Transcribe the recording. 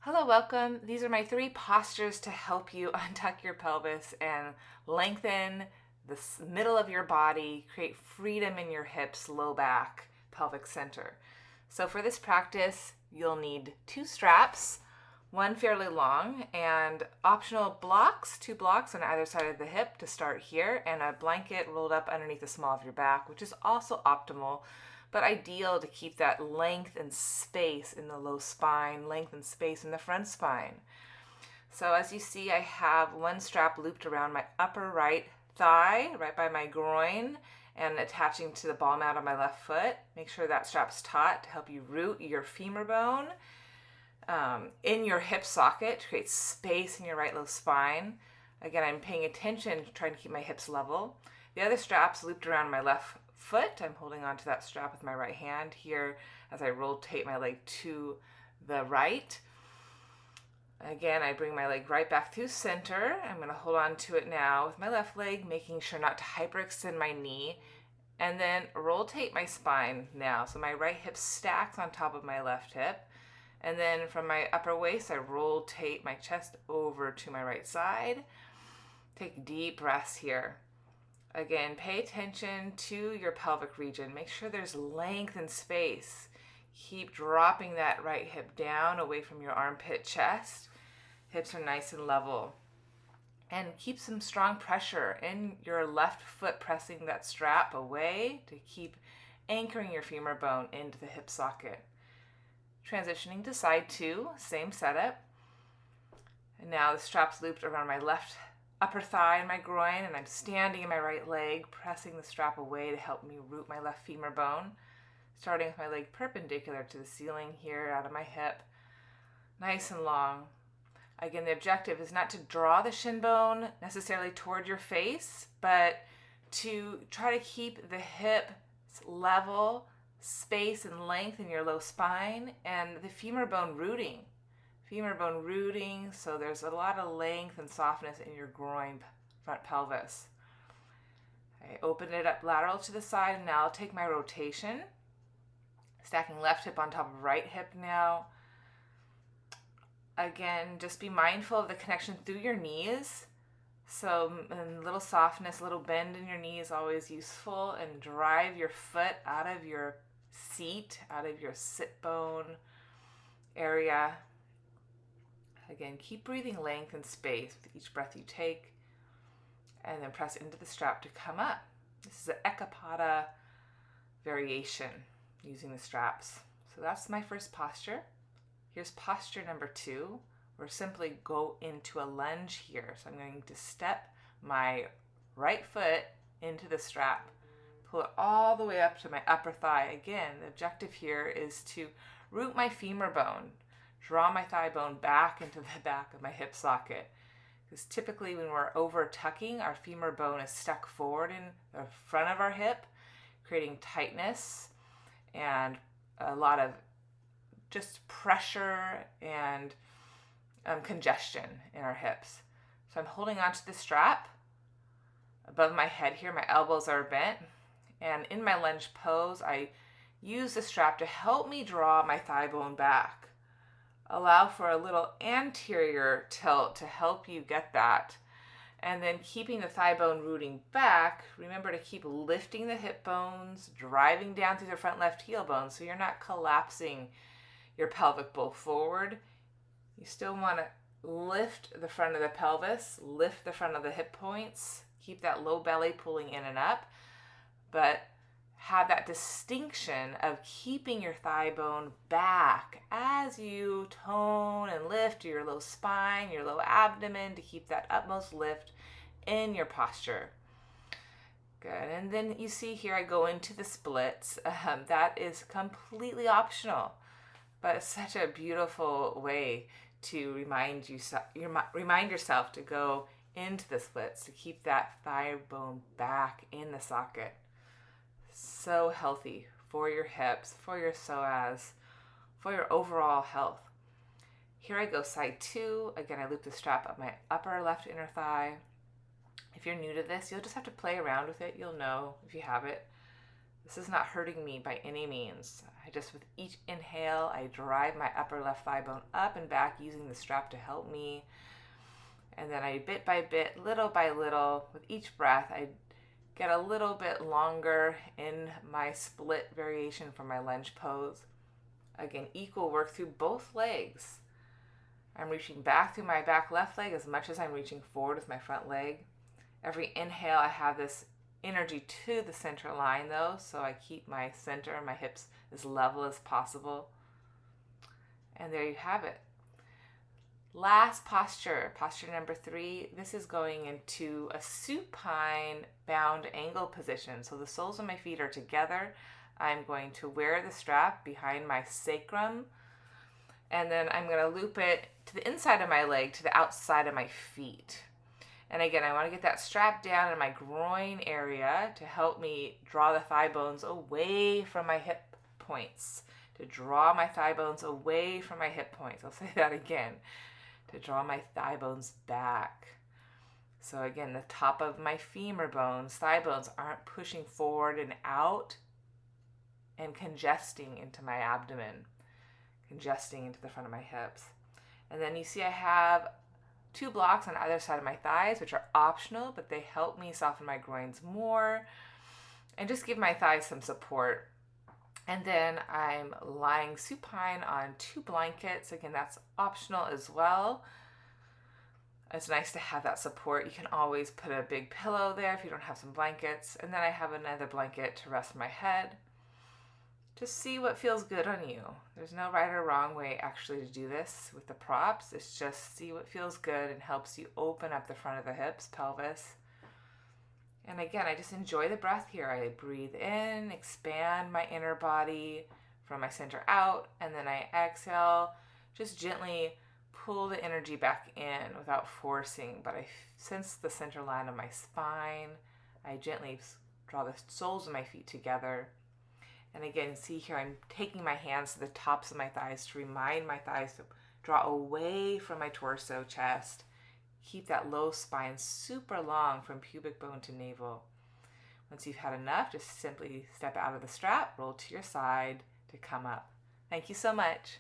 Hello, welcome. These are my 3 postures to help you untuck your pelvis and lengthen the middle of your body, create freedom in your hips, low back, pelvic center. So for this practice, you'll need 2 straps, one fairly long, and optional blocks, 2 blocks on either side of the hip to start here, and a blanket rolled up underneath the small of your back, which is also optimal, but ideal to keep that length and space in the low spine, length and space in the front spine. So as you see, I have one strap looped around my upper right thigh, right by my groin, and attaching to the ball mat on my left foot. Make sure that strap's taut to help you root your femur bone in your hip socket to create space in your right low spine. Again, I'm paying attention, trying to keep my hips level. The other strap's looped around my left foot. I'm holding onto that strap with my right hand here as I rotate my leg to the right. Again, I bring my leg right back through center. I'm going to hold on to it now with my left leg, making sure not to hyperextend my knee, and then rotate my spine now. So my right hip stacks on top of my left hip. And then from my upper waist, I rotate my chest over to my right side. Take deep breaths here. Again, pay attention to your pelvic region. Make sure there's length and space. Keep dropping that right hip down away from your armpit chest. Hips are nice and level. And keep some strong pressure in your left foot, pressing that strap away to keep anchoring your femur bone into the hip socket. Transitioning to side 2, same setup. And now the strap's looped around my left upper thigh and my groin, and I'm standing in my right leg, pressing the strap away to help me root my left femur bone, starting with my leg perpendicular to the ceiling here out of my hip, nice and long. Again, the objective is not to draw the shin bone necessarily toward your face, but to try to keep the hip level, space and length in your low spine, and the femur bone rooting. So there's a lot of length and softness in your groin, front pelvis. I open it up lateral to the side, and now I'll take my rotation, stacking left hip on top of right hip now. Again, just be mindful of the connection through your knees. So a little softness, a little bend in your knee is always useful, and drive your foot out of your seat, out of your sit bone area. Again, keep breathing length and space with each breath you take, and then press into the strap to come up. This is an ekapada variation using the straps. So that's my first posture. Here's posture number 2. We're simply go into a lunge here. So I'm going to step my right foot into the strap, pull it all the way up to my upper thigh. Again, the objective here is to root my femur bone, draw my thigh bone back into the back of my hip socket. Because typically when we're over tucking, our femur bone is stuck forward in the front of our hip, creating tightness and a lot of just pressure and congestion in our hips. So I'm holding onto the strap above my head here. My elbows are bent. And in my lunge pose, I use the strap to help me draw my thigh bone back. Allow for a little anterior tilt to help you get that. And then keeping the thigh bone rooting back, remember to keep lifting the hip bones, driving down through the front left heel bone so you're not collapsing your pelvic bowl forward. You still want to lift the front of the pelvis, lift the front of the hip points, keep that low belly pulling in and up, but have that distinction of keeping your thigh bone back as you tone and lift your low spine, your low abdomen to keep that utmost lift in your posture. Good. And then you see here I go into the splits. That is completely optional, but it's such a beautiful way to remind yourself to go into the splits to keep that thigh bone back in the socket. So healthy for your hips, for your psoas, for your overall health. Here I go, side 2. Again, I loop the strap up my upper left inner thigh. If you're new to this, you'll just have to play around with it. You'll know if you have it. This is not hurting me by any means. With each inhale, I drive my upper left thigh bone up and back using the strap to help me. And then I, bit by bit, little by little, with each breath, I get a little bit longer in my split variation from my lunge pose. Again, equal work through both legs. I'm reaching back through my back left leg as much as I'm reaching forward with my front leg. Every inhale, I have this energy to the center line though, so I keep my center and my hips as level as possible. And there you have it. Last posture, posture number 3. This is going into a supine bound angle position. So the soles of my feet are together. I'm going to wear the strap behind my sacrum, and then I'm going to loop it to the inside of my leg, to the outside of my feet. And again, I want to get that strap down in my groin area to help me draw the thigh bones away from my hip points. To draw my thigh bones away from my hip points. I'll say that again. To draw my thigh bones back. So again, the top of my femur bones, thigh bones, aren't pushing forward and out and congesting into my abdomen, congesting into the front of my hips. And then you see I have 2 blocks on either side of my thighs, which are optional, but they help me soften my groins more and just give my thighs some support. And then I'm lying supine on 2 blankets. Again, that's optional as well. It's nice to have that support. You can always put a big pillow there if you don't have some blankets. And then I have another blanket to rest my head. Just see what feels good on you. There's no right or wrong way actually to do this with the props. It's just see what feels good and helps you open up the front of the hips, pelvis. And again, I just enjoy the breath here. I breathe in, expand my inner body from my center out, and then I exhale, just gently pull the energy back in without forcing, but I sense the center line of my spine. I gently draw the soles of my feet together. And again, see here, I'm taking my hands to the tops of my thighs to remind my thighs to draw away from my torso, chest. Keep that low spine super long from pubic bone to navel. Once you've had enough, just simply step out of the strap, roll to your side to come up. Thank you so much.